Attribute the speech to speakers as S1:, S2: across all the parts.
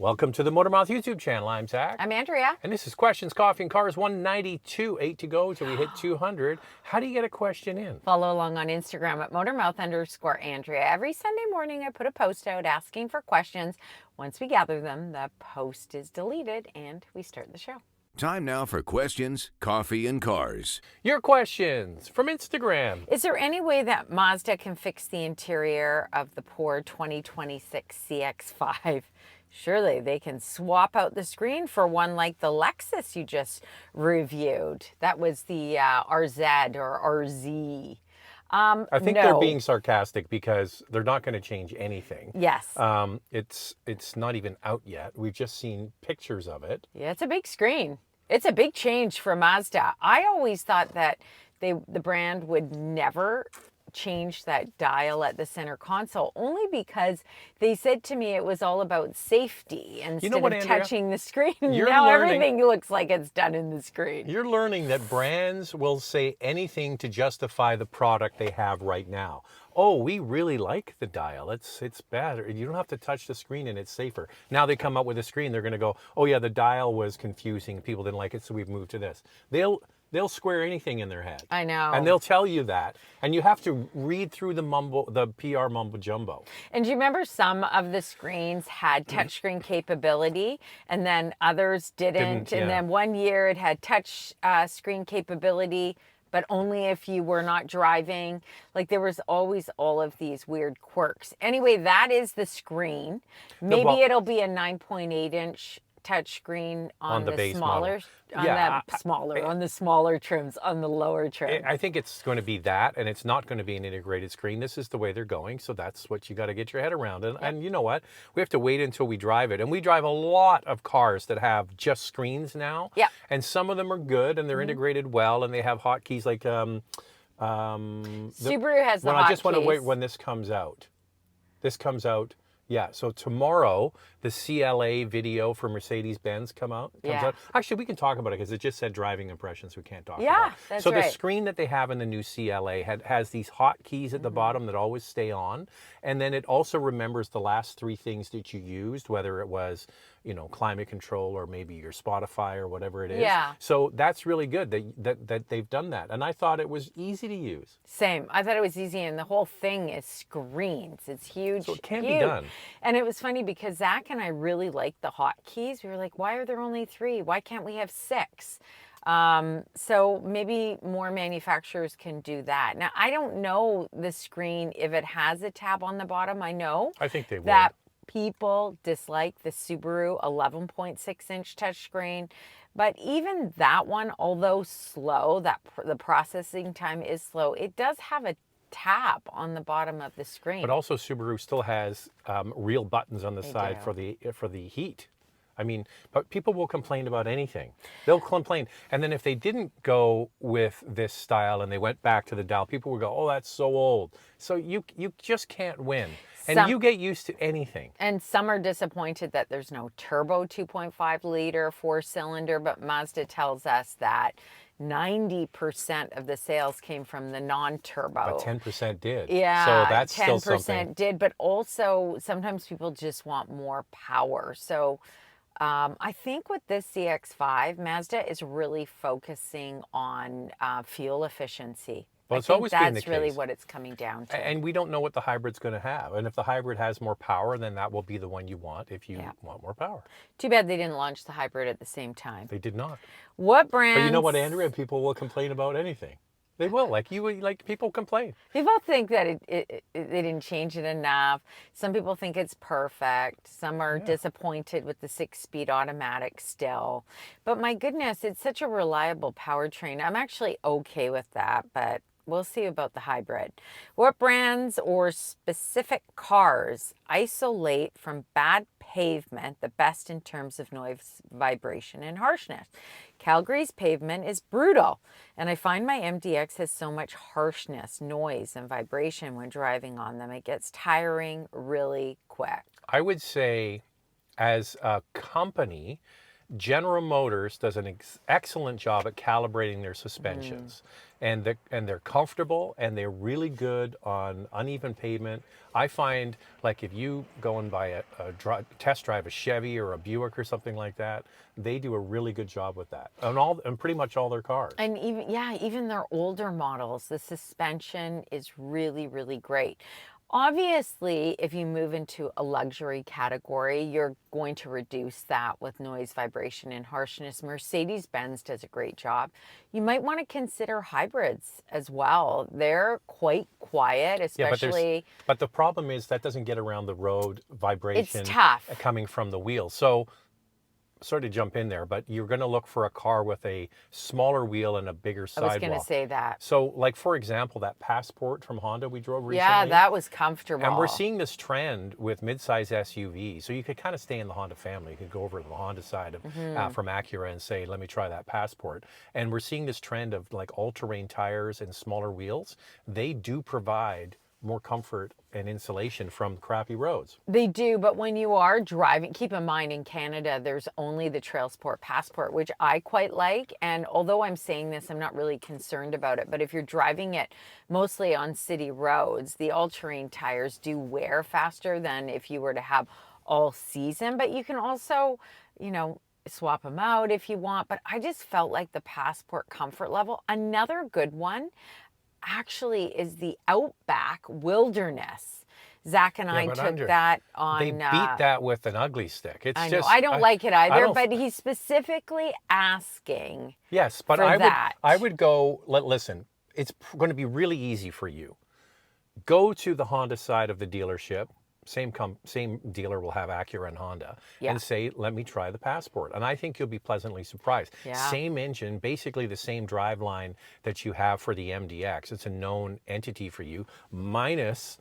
S1: Welcome to the Motormouth YouTube channel. I'm Zach.
S2: I'm Andrea.
S1: And this is Questions, Coffee, and Cars 192. 8 to go till we hit 200. How do you get a question in?
S2: Follow along on Instagram at Motormouth_Andrea. Every Sunday morning I put a post out asking for questions. Once we gather them, the post is deleted and we start the show.
S3: Time now for Questions, Coffee, and Cars.
S1: Your questions from Instagram.
S2: Is there any way that Mazda can fix the interior of the poor 2026 CX-5? Surely they can swap out the screen for one like the Lexus you just reviewed. That was the RZ or RZ.
S1: I think they're being sarcastic because they're not going to change anything.
S2: Yes.
S1: It's not even out yet. We've just seen pictures of it.
S2: Yeah, it's a big screen. It's a big change for Mazda. I always thought that the brand would never change that dial at the center console, only because they said to me it was all about safety instead of
S1: Andrea?
S2: Touching the screen.
S1: You're
S2: now
S1: learning,
S2: everything looks like it's done in the screen.
S1: You're learning that brands will say anything to justify the product they have right now. Oh, we really like the dial. It's better. You don't have to touch the screen and it's safer. Now they come up with a screen, they're going to go, oh yeah, the dial was confusing. People didn't like it, so we've moved to this. They'll square anything in their head.
S2: I know.
S1: And they'll tell you that. And you have to read through the PR mumbo jumbo.
S2: And do you remember some of the screens had touchscreen capability and then others didn't? And then one year it had touch screen capability, but only if you were not driving. Like there was always all of these weird quirks. Anyway, that is the screen. Maybe it'll be a 9.8 inch touchscreen on the smaller, on the smaller trims, on the lower trim.
S1: I think it's going to be that, and it's not going to be an integrated screen. This is the way they're going, so that's what you got to get your head around. And you know what? We have to wait until we drive it. And we drive a lot of cars that have just screens now.
S2: Yeah.
S1: And some of them are good, and they're integrated well, and they have hotkeys like
S2: Subaru has the hotkeys.
S1: I just want to wait when this comes out. This comes out. Yeah, so tomorrow, the CLA video for Mercedes-Benz comes out. Actually, we can talk about it because it just said driving impressions we can't talk about.
S2: Yeah, that's
S1: right. So
S2: the
S1: screen that they have in the new CLA has these hotkeys at the bottom that always stay on. And then it also remembers the last three things that you used, whether it was, climate control or maybe your Spotify or whatever it is.
S2: Yeah.
S1: So that's really good that they've done that. And I thought it was easy to use.
S2: Same. I thought it was easy, and the whole thing is screens. It's huge.
S1: So it can be done.
S2: And it was funny because Zach and I really liked the hotkeys. We were like, why are there only 3? Why can't we have 6? So maybe more manufacturers can do that. Now, I don't know the screen if it has a tab on the bottom. I think they will. People dislike the Subaru 11.6 inch touchscreen. But even that one, although slow, the processing time is slow, it does have a tab on the bottom of the screen.
S1: But also Subaru still has real buttons on the side for the heat. I mean, but people will complain about anything. They'll complain. And then if they didn't go with this style and they went back to the dial, people would go, oh, that's so old. So you just can't win. And you get used to anything. And
S2: some are disappointed that there's no turbo 2.5 liter 4-cylinder, but Mazda tells us that 90% of the sales came from the non-turbo.
S1: But 10% did.
S2: Yeah,
S1: so that's still something.
S2: 10% did, but also sometimes people just want more power. So I think with this CX-5, Mazda is really focusing on fuel efficiency.
S1: Well, it's always been the case.
S2: That's really what it's coming down to.
S1: And we don't know what the hybrid's going to have. And if the hybrid has more power, then that will be the one you want if you want more power.
S2: Too bad they didn't launch the hybrid at the same time.
S1: They did not.
S2: What brands?
S1: But you know what, Andrea? People will complain about anything. They will. People complain.
S2: People think that they didn't change it enough. Some people think it's perfect. Some are disappointed with the 6-speed automatic still. But my goodness, it's such a reliable powertrain. I'm actually okay with that, but we'll see about the hybrid. What brands or specific cars isolate from bad pavement the best in terms of noise, vibration, and harshness? Calgary's pavement is brutal, and I find my MDX has so much harshness, noise, and vibration when driving on them. It gets tiring really quick.
S1: I would say, as a company, General Motors does an excellent job at calibrating their suspensions. and they're comfortable, and they're really good on uneven pavement. I find, like, if you go and buy test drive a Chevy or a Buick or something like that, they do a really good job with that, and pretty much all their cars.
S2: And even their older models, the suspension is really, really great. Obviously, if you move into a luxury category, you're going to reduce that with noise, vibration, and harshness. Mercedes-Benz does a great job. You might want to consider hybrids as well. They're quite quiet,
S1: Yeah,
S2: especially.
S1: but the problem is that doesn't get around the road vibration
S2: It's tough.
S1: coming from the wheel. So, sorry to jump in there, but you're going to look for a car with a smaller wheel and a bigger
S2: I was
S1: sidewalk.
S2: going to say that.
S1: So, like, for example, that Passport from Honda we drove recently.
S2: Yeah, that was comfortable.
S1: And we're seeing this trend with midsize SUVs. So you could kind of stay in the Honda family. You could go over to the Honda side of, from Acura and say, let me try that Passport. And we're seeing this trend of like all-terrain tires and smaller wheels. They do provide more comfort and insulation from crappy roads.
S2: They do, but when you are driving, keep in mind in Canada, there's only the Trail Sport Passport, which I quite like. And although I'm saying this, I'm not really concerned about it. But if you're driving it mostly on city roads, the all-terrain tires do wear faster than if you were to have all season. But you can also, swap them out if you want. But I just felt like the Passport comfort level. Another good one actually is the Outback Wilderness. Zach and I took that on.
S1: They beat that with an ugly stick. It's
S2: I know. I don't like it either, but he's specifically asking.
S1: Yes, but I would go. Listen, it's going to be really easy for you. Go to the Honda side of the dealership. Same dealer will have Acura and Honda, and say, let me try the Passport. And I think you'll be pleasantly surprised.
S2: Yeah.
S1: Same engine, basically the same driveline that you have for the MDX. It's a known entity for you, minus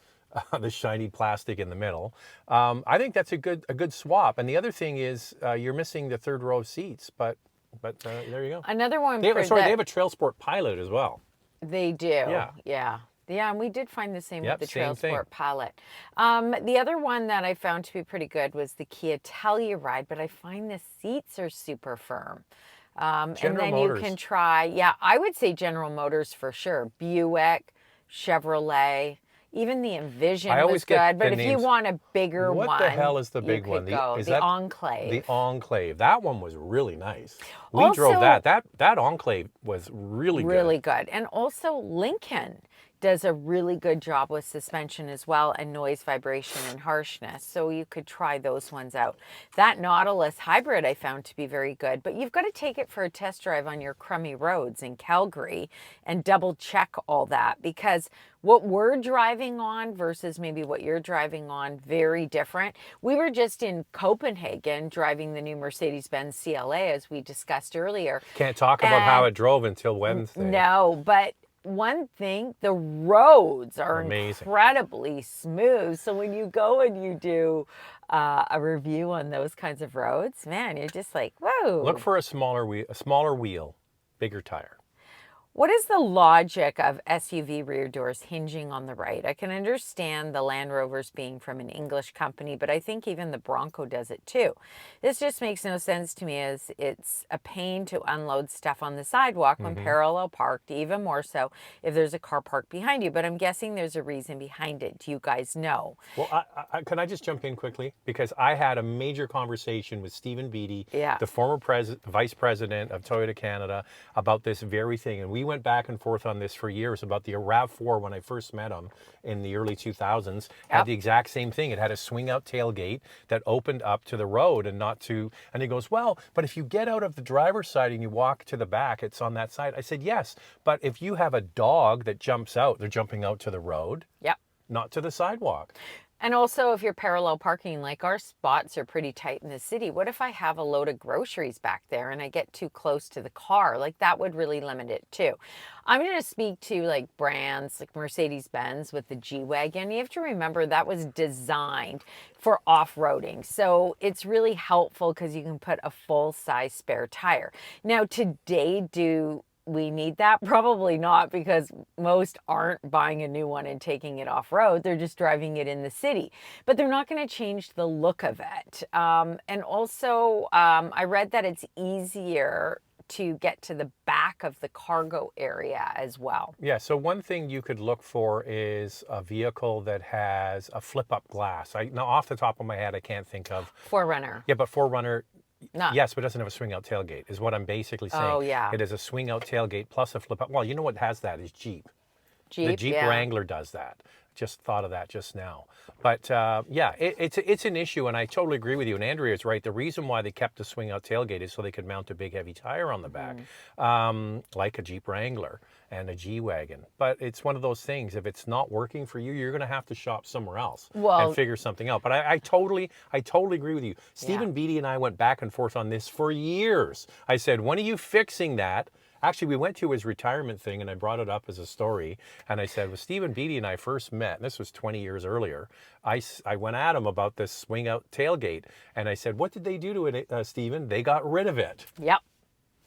S1: the shiny plastic in the middle. I think that's a good swap. And the other thing is you're missing the third row of seats, but there you go.
S2: Another one.
S1: They have a Trail Sport Pilot as well.
S2: They do. Yeah. Yeah, and we did find the same with the Trail Sport Pilot. The other one that I found to be pretty good was the Kia Telluride, but I find the seats are super firm. And then Motors. You can try, I would say General Motors for sure. Buick, Chevrolet, even the Envision was good. But if you want a bigger one,
S1: what the hell is the big one?
S2: The Enclave.
S1: The Enclave. That one was really nice. We drove that. That Enclave was really good.
S2: Really good. And also Lincoln does a really good job with suspension as well, and noise, vibration, and harshness. So you could try those ones out. That Nautilus Hybrid I found to be very good, but you've got to take it for a test drive on your crummy roads in Calgary and double check all that, because what we're driving on versus maybe what you're driving on, very different. We were just in Copenhagen driving the new Mercedes-Benz CLA, as we discussed earlier.
S1: Can't talk about how it drove until Wednesday.
S2: No, but one thing, the roads are
S1: amazing.
S2: Incredibly smooth. So when you go and you do a review on those kinds of roads, man, you're just like, whoa.
S1: Look for a smaller wheel, bigger tire.
S2: What is the logic of SUV rear doors hinging on the right? I can understand the Land Rovers being from an English company, but I think even the Bronco does it too. This just makes no sense to me, as it's a pain to unload stuff on the sidewalk when parallel parked, even more so if there's a car parked behind you. But I'm guessing there's a reason behind it. Do you guys know?
S1: Well, can I just jump in quickly? Because I had a major conversation with Stephen Beattie, the former vice president of Toyota Canada, about this very thing. And we went back and forth on this for years about the RAV4 when I first met him in the early 2000s. Had the exact same thing. It had a swing out tailgate that opened up to the road and not to, and he goes, well, but if you get out of the driver's side and you walk to the back, it's on that side. I said, yes, but if you have a dog that jumps out, they're jumping out to the road, not to the sidewalk.
S2: And also, if you're parallel parking, like our spots are pretty tight in the city, what if I have a load of groceries back there and I get too close to the car? Like, that would really limit it too. I'm going to speak to like brands like Mercedes-Benz with the G-Wagon. You have to remember that was designed for off-roading. So it's really helpful because you can put a full-size spare tire. Now, today, do we need that? Probably not, because most aren't buying a new one and taking it off-road. They're just driving it in the city. But they're not going to change the look of it. And also, I read that it's easier to get to the back of the cargo area as well.
S1: Yeah, so one thing you could look for is a vehicle that has a flip-up glass. Now, off the top of my head, I can't think of.
S2: 4Runner.
S1: Yeah, but 4Runner,
S2: No.
S1: yes, but it doesn't have a swing-out tailgate, is what I'm basically saying.
S2: Oh, yeah.
S1: It is a swing-out tailgate plus a flip-up. Well, you know what has that is Jeep. The Jeep
S2: yeah.
S1: Wrangler does that. Just thought of that just now. But yeah, it's an issue, and I totally agree with you. And Andrea is right. The reason why they kept the swing-out tailgate is so they could mount a big, heavy tire on the back, like a Jeep Wrangler and a G-Wagon. But it's one of those things. If it's not working for you, you're going to have to shop somewhere else and figure something out. But I totally agree with you. Stephen Beatty and I went back and forth on this for years. I said, when are you fixing that? Actually, we went to his retirement thing, and I brought it up as a story. And I said, when Stephen Beatty and I first met, and this was 20 years earlier, I went at him about this swing-out tailgate. And I said, what did they do to it, Stephen? They got rid of it.
S2: Yep.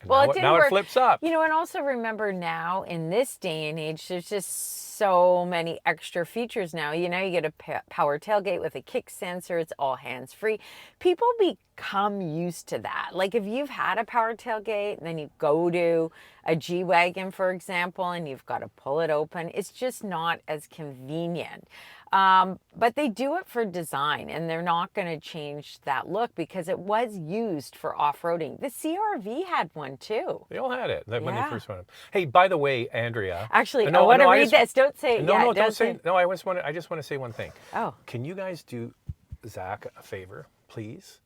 S1: And
S2: Well,
S1: now it flips up.
S2: You know, and also remember now, in this day and age, there's just so many extra features now. You know, you get a power tailgate with a kick sensor. It's all hands-free. People become used to that. Like if you've had a power tailgate and then you go to a G-Wagon, for example, and you've got to pull it open, it's just not as convenient. But they do it for design, and they're not going to change that look because it was used for off-roading. The CR-V had one too.
S1: They all had it when they first went. Hey, by the way, Andrea.
S2: Actually, I want to read this. Don't say it.
S1: No, don't say. No, I just want to say one thing.
S2: Oh.
S1: Can you guys do Zach a favor, please?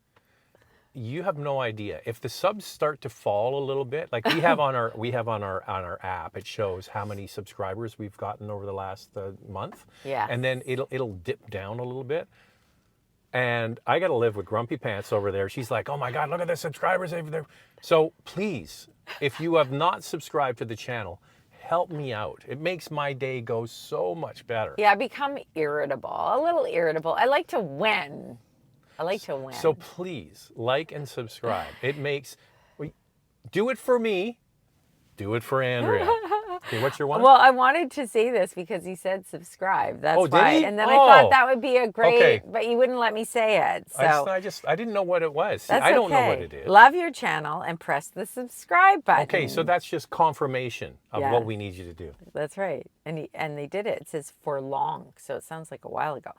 S1: You have no idea if the subs start to fall a little bit. Like we have on our app, it shows how many subscribers we've gotten over the last month.
S2: Yeah.
S1: And then it'll dip down a little bit. And I got to live with Grumpy Pants over there. She's like, "Oh my God, look at the subscribers over there." So please, if you have not subscribed to the channel, help me out. It makes my day go so much better.
S2: Yeah, I become irritable, a little irritable. I like to win.
S1: So please like and subscribe. It makes, do it for me, do it for Andrea. Okay, what's your one?
S2: Well, I wanted to say this because he said subscribe. That's
S1: did
S2: why.
S1: he?
S2: And then I thought that would be a great, but you wouldn't let me say it. So
S1: I didn't know what it was. See,
S2: that's
S1: I don't know
S2: okay.
S1: what it is.
S2: Love your channel and press the subscribe button.
S1: Okay, so that's just confirmation of what we need you to do.
S2: That's right. And they did it. It says for long, so it sounds like a while ago.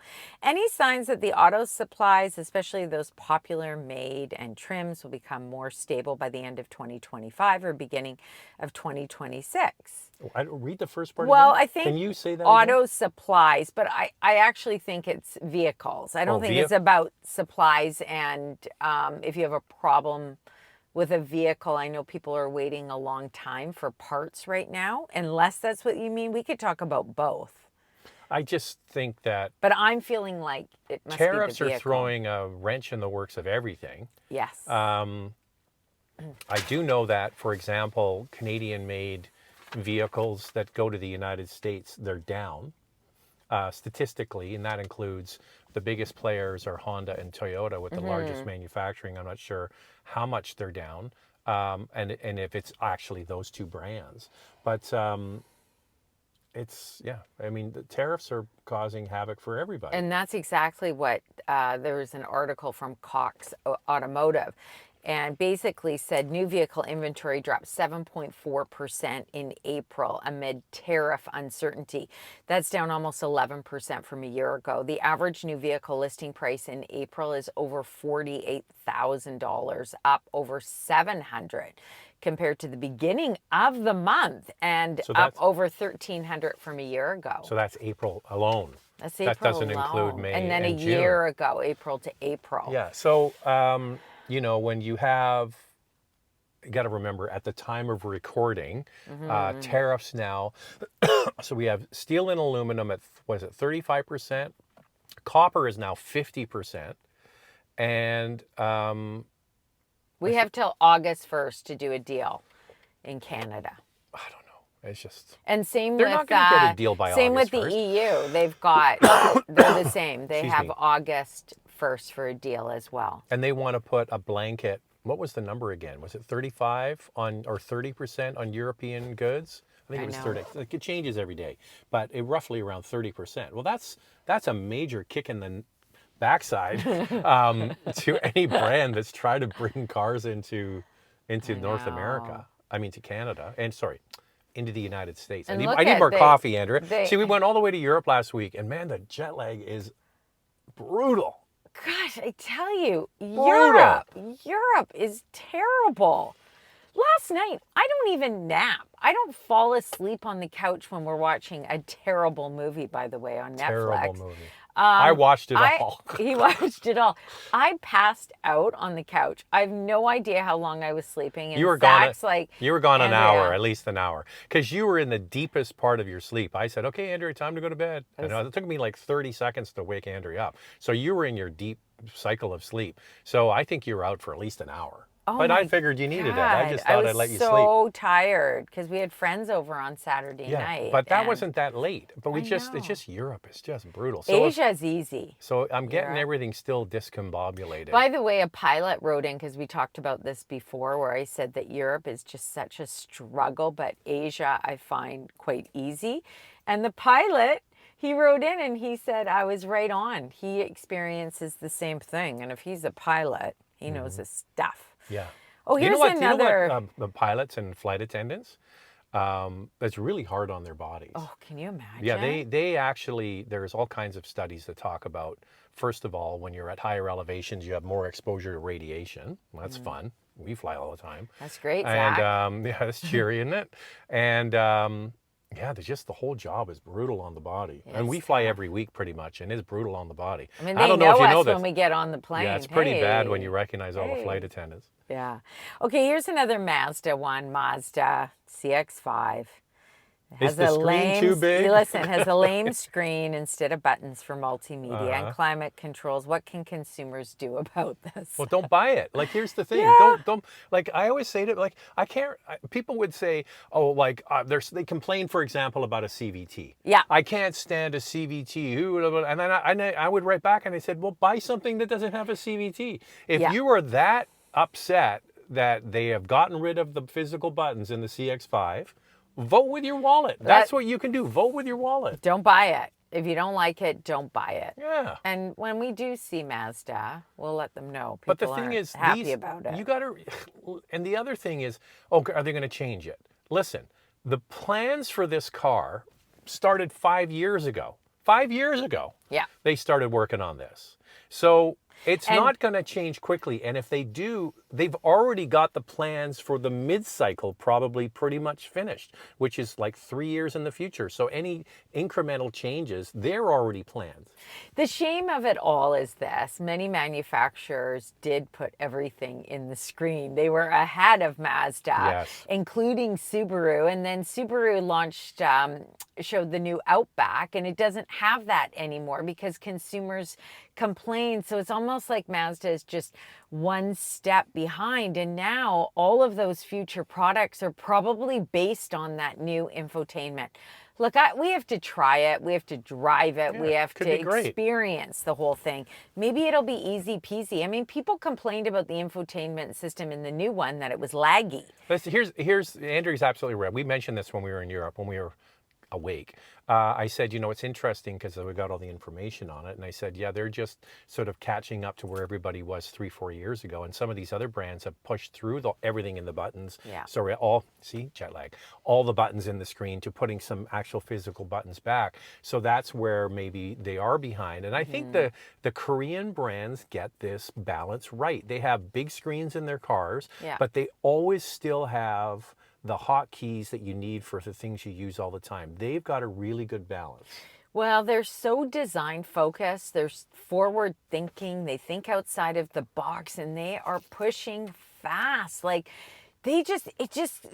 S2: Any signs that the auto supplies, especially those popular made and trims, will become more stable by the end of 2025 or beginning of 2026?
S1: I don't read the first part.
S2: Well,
S1: again.
S2: I think
S1: Can you say that
S2: auto
S1: again?
S2: supplies, but I actually think it's vehicles. I don't think it's about supplies. And if you have a problem with a vehicle, I know people are waiting a long time for parts right now. Unless that's what you mean, we could talk about both.
S1: I just think that.
S2: But I'm feeling like it must
S1: tariffs
S2: be the
S1: are throwing a wrench in the works of everything.
S2: Yes.
S1: I do know that, for example, Canadian-made vehicles that go to the United States, they're down statistically, and that includes the biggest players are Honda and Toyota with the largest manufacturing. I'm not sure how much they're down, and if it's actually those two brands, but it's I mean, the tariffs are causing havoc for everybody.
S2: And that's exactly what there was an article from Cox Automotive. And basically said new vehicle inventory dropped 7.4% in April amid tariff uncertainty. That's down almost 11% from a year ago. The average new vehicle listing price in April is over $48,000, up over $700 compared to the beginning of the month, and up over $1,300 from a year ago.
S1: So that's April alone.
S2: That's April
S1: that doesn't
S2: alone.
S1: Include May
S2: and then
S1: and
S2: a
S1: June.
S2: Year ago, April to April.
S1: Yeah. So you know, when you got to remember at the time of recording, tariffs now. So we have steel and aluminum at 35%. Copper is now 50%, and
S2: we have till August 1st to do a deal in Canada.
S1: I don't know. It's just
S2: same
S1: they're
S2: with
S1: not going to get a deal by
S2: same
S1: August
S2: with
S1: 1st.
S2: the EU. They've got they're the same. They
S1: Excuse
S2: have
S1: me.
S2: August 1st for a deal as well.
S1: And they want to put a blanket. What was the number again? Was it 35 on or 30% on European goods? I think it was 30. Like, it changes every day, but roughly around 30%. Well, that's a major kick in the backside to any brand that's trying to bring cars into into
S2: I
S1: North
S2: know.
S1: America. I mean, to Canada. And sorry, into the United States.
S2: And
S1: I
S2: look
S1: need
S2: at
S1: more coffee, Andrea. See, we
S2: they
S1: went all the way to Europe last week, and man, the jet lag is brutal.
S2: gosh, I tell you,
S1: Brutal.
S2: Europe is terrible. Last night, I don't even nap. I don't fall asleep on the couch when we're watching a terrible movie, by the way, on Netflix.
S1: Terrible movie. I watched it all.
S2: He watched it all. I passed out on the couch. I have no idea how long I was sleeping. And
S1: You were
S2: Zach's
S1: gone.
S2: like,
S1: You were gone an hour,
S2: Andrea,
S1: at least an hour, because you were in the deepest part of your sleep. I said, "Okay, Andrea, time to go to bed." And it took me like 30 seconds to wake Andrea up. So you were in your deep cycle of sleep. So I think you were out for at least an hour.
S2: oh
S1: But
S2: my
S1: I figured you needed it.
S2: God,
S1: I just thought I'd let you sleep.
S2: I was so tired because we had friends over on Saturday
S1: Yeah,
S2: night.
S1: but that
S2: and
S1: wasn't that late. But
S2: I
S1: it's
S2: know.
S1: just Europe. It's just brutal. So
S2: Asia's easy.
S1: so I'm getting
S2: Europe.
S1: everything still discombobulated.
S2: By the way, a pilot wrote in, because we talked about this before, where I said that Europe is just such a struggle, but Asia I find quite easy. And the pilot, he wrote in and he said, I was right on. He experiences the same thing. And if he's a pilot, he knows his stuff.
S1: Yeah.
S2: Oh,
S1: You know
S2: here's
S1: what?
S2: another.
S1: You know what? The pilots and flight attendants, that's really hard on their bodies.
S2: Oh, can you imagine?
S1: Yeah, they actually, there's all kinds of studies that talk about, first of all, when you're at higher elevations, you have more exposure to radiation. Well, that's fun. We fly all the time.
S2: That's great,
S1: And
S2: Zach.
S1: yeah, that's cheery, isn't it? And yeah, just the whole job is brutal on the body. And we
S2: It's
S1: fly
S2: tough.
S1: every week pretty much, and it's brutal on the body.
S2: I mean,
S1: I
S2: they
S1: don't know
S2: know
S1: if you know
S2: us
S1: this.
S2: when we get on the plane.
S1: Yeah, it's pretty bad when
S2: Hey.
S1: you recognize all the flight
S2: Hey.
S1: attendants.
S2: Yeah. Okay, here's another Mazda one, Mazda CX-5. It
S1: Is the screen too big?
S2: Listen, has a lame screen instead of buttons for multimedia and
S1: Uh-huh.
S2: climate controls. What can consumers do about this?
S1: Well, don't buy it. Like, here's the thing.
S2: Yeah.
S1: Don't, like, I always say to, like, people would say, oh, like, they complain, for example, about a CVT.
S2: Yeah.
S1: I can't stand a CVT. And then I would write back and I said, well, buy something that doesn't have a CVT. If
S2: Yeah.
S1: you are that upset that they have gotten rid of the physical buttons in the CX-5, vote with your wallet. That's what you can do. Vote with your wallet.
S2: Don't buy it. If you don't like it, don't buy it.
S1: Yeah.
S2: And when we do see Mazda, we'll let them know.
S1: But the
S2: People
S1: thing
S2: aren't
S1: is,
S2: happy about it.
S1: you got to, and the other thing is, oh, are they going to change it? Listen, the plans for this car started 5 years ago. 5 years ago,
S2: Yeah.
S1: they started working on this. So it's
S2: And-
S1: not going to change quickly. And if they do, they've already got the plans for the mid-cycle probably pretty much finished, which is like 3 years in the future. So any incremental changes, they're already planned.
S2: The shame of it all is this. Many manufacturers did put everything in the screen. They were ahead of Mazda,
S1: Yes.
S2: including Subaru. And then Subaru launched, showed the new Outback, and it doesn't have that anymore because consumers complain. So it's almost like Mazda is just one step behind. And now all of those future products are probably based on that new infotainment. Look, we have to try it. We have to drive it.
S1: Yeah,
S2: we have
S1: could
S2: to
S1: be great.
S2: experience the whole thing. Maybe it'll be easy peasy. I mean, people complained about the infotainment system in the new one, that it was laggy.
S1: Here's Andrew's absolutely right. We mentioned this when we were in Europe, when we were awake. I said, you know, it's interesting because we got all the information on it. And I said, yeah, they're just sort of catching up to where everybody was 3-4 years ago. And some of these other brands have pushed through everything in the buttons.
S2: Yeah.
S1: So jet lag, all the buttons in the screen to putting some actual physical buttons back. So that's where maybe they are behind. And I think the Korean brands get this balance right. They have big screens in their cars,
S2: Yeah.
S1: but they always still have the hotkeys that you need for the things you use all the time. They've got a really good balance.
S2: Well, they're so design focused. They're forward thinking. They think outside of the box, and they are pushing fast. Like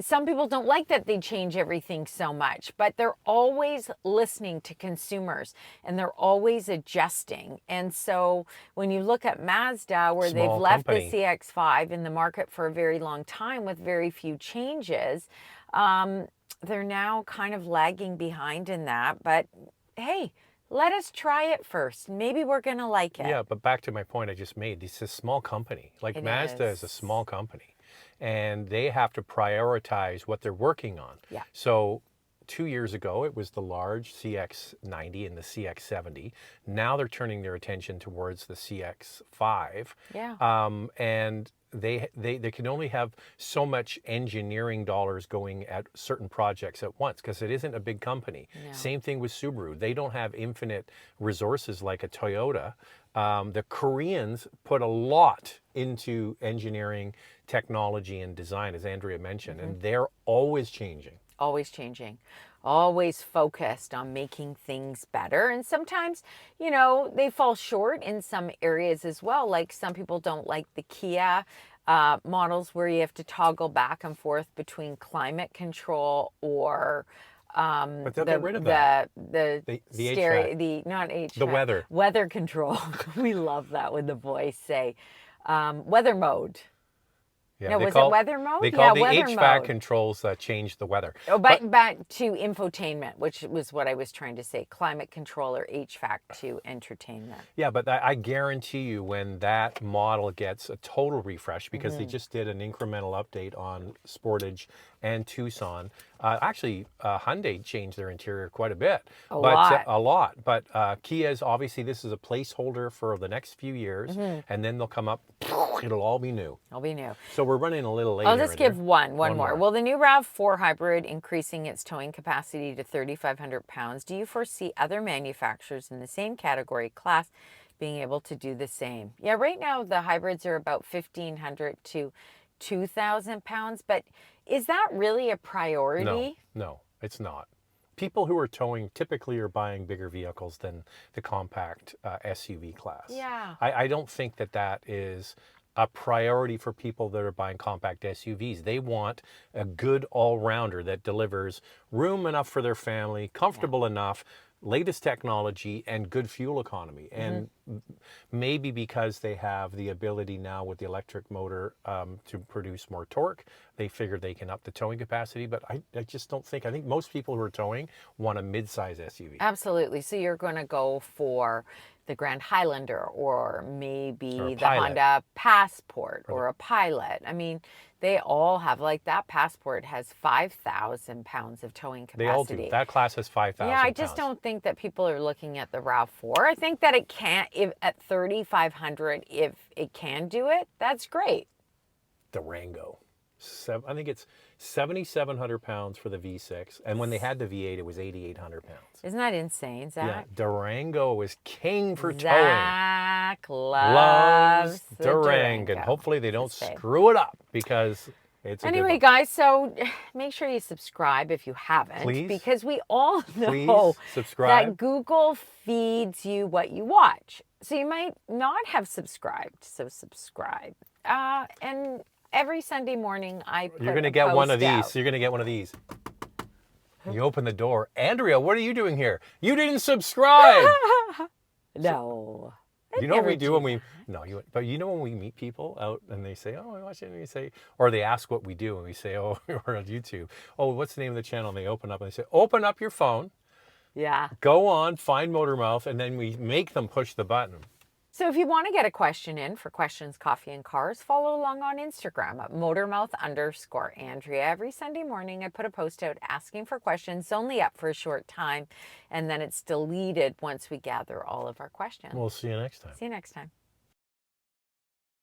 S2: some people don't like that they change everything so much, but they're always listening to consumers and they're always adjusting. And so when you look at Mazda, where they've
S1: Small
S2: left
S1: company.
S2: the CX-5 in the market for a very long time with very few changes, they're now kind of lagging behind in that. But hey, let us try it first. Maybe we're going to like it.
S1: Yeah, but back to my point I just made, this is a small company. Like
S2: It
S1: Mazda is a
S2: is.
S1: small company, and they have to prioritize what they're working on.
S2: Yeah.
S1: So 2 years ago, it was the large CX-90 and the CX-70. Now they're turning their attention towards the CX-5.
S2: Yeah.
S1: And they can only have so much engineering dollars going at certain projects at once because it isn't a big company.
S2: No.
S1: Same thing with Subaru. They don't have infinite resources like a Toyota. The Koreans put a lot into engineering, technology, and design, as Andrea mentioned, and they're always changing.
S2: Always changing, always focused on making things better. And sometimes, you know, they fall short in some areas as well. Like some people don't like the Kia models where you have to toggle back and forth between climate control or
S1: But they'll get rid of that.
S2: The
S1: The
S2: stereo,
S1: HVAC.
S2: the not HVAC,
S1: The
S2: weather control. We love that when the boys say weather mode.
S1: Yeah,
S2: No,
S1: they
S2: was
S1: call,
S2: it weather mode?
S1: They call
S2: Yeah,
S1: the
S2: weather
S1: HVAC
S2: mode.
S1: controls change the weather.
S2: Oh, back to infotainment, which was what I was trying to say. Climate control or HVAC to entertainment.
S1: Yeah, but I guarantee you when that model gets a total refresh, because they just did an incremental update on Sportage and Tucson. Actually, Hyundai changed their interior quite a bit.
S2: A lot.
S1: But Kia's, obviously, this is a placeholder for the next few years, and then they'll come up, it'll all be new.
S2: It'll be new.
S1: So we're running a little late.
S2: I'll just give one
S1: One
S2: more.
S1: more.
S2: Well, the new RAV4 hybrid increasing its towing capacity to 3,500 pounds. Do you foresee other manufacturers in the same category class being able to do the same? Yeah, right now the hybrids are about 1,500 to 2,000 pounds, but is that really a priority?
S1: No, it's not. People who are towing typically are buying bigger vehicles than the compact SUV class.
S2: Yeah.
S1: I don't think that is a priority for people that are buying compact SUVs. They want a good all-rounder that delivers room enough for their family, comfortable enough, latest technology, and good fuel economy. And maybe because they have the ability now with the electric motor to produce more torque, they figure they can up the towing capacity. But I just don't think, I think most people who are towing want a mid-size SUV.
S2: Absolutely. So you're going to go for the Grand Highlander or maybe
S1: Or a
S2: the
S1: Pilot.
S2: Honda Passport or a Pilot. I mean, they all have, like that Passport has 5,000 pounds of towing capacity.
S1: They all do. That class has 5,000
S2: Yeah, I
S1: pounds.
S2: just don't think that people are looking at the RAV4. I think that it can't, if at 3,500, if it can do it, that's great.
S1: Durango. I think it's 7,700 pounds for the V6. And when they had the V8, it was 8,800 pounds.
S2: Isn't that insane, Zach?
S1: Yeah, Durango is king for towing.
S2: Zach loves
S1: Loves
S2: the
S1: Durango. And hopefully they don't screw it up because it's a good
S2: Anyway,
S1: one.
S2: guys, so make sure you subscribe if you haven't.
S1: Please.
S2: Because we all know
S1: Please subscribe.
S2: that Google feeds you what you watch. So you might not have subscribed. So subscribe. And every Sunday morning, I put
S1: You're going to
S2: a
S1: get one of
S2: post out.
S1: these. You're going to get one of these. You open the door. Andrea, what are you doing here? You didn't subscribe.
S2: No.
S1: You know what we
S2: never
S1: do when we, but you know when we meet people out and they say, oh, I watch it, and we say, or they ask what we do and we say, oh, we're on YouTube. Oh, what's the name of the channel? And they open up and they say, open up your phone,
S2: Yeah.
S1: go on, find Motormouth, and then we make them push the button.
S2: So if you want to get a question in for Questions, Coffee, and Cars, follow along on Instagram at motormouth_Andrea. Every Sunday morning, I put a post out asking for questions. It's only up for a short time, and then it's deleted once we gather all of our questions.
S1: We'll see you next time.
S2: See you next time.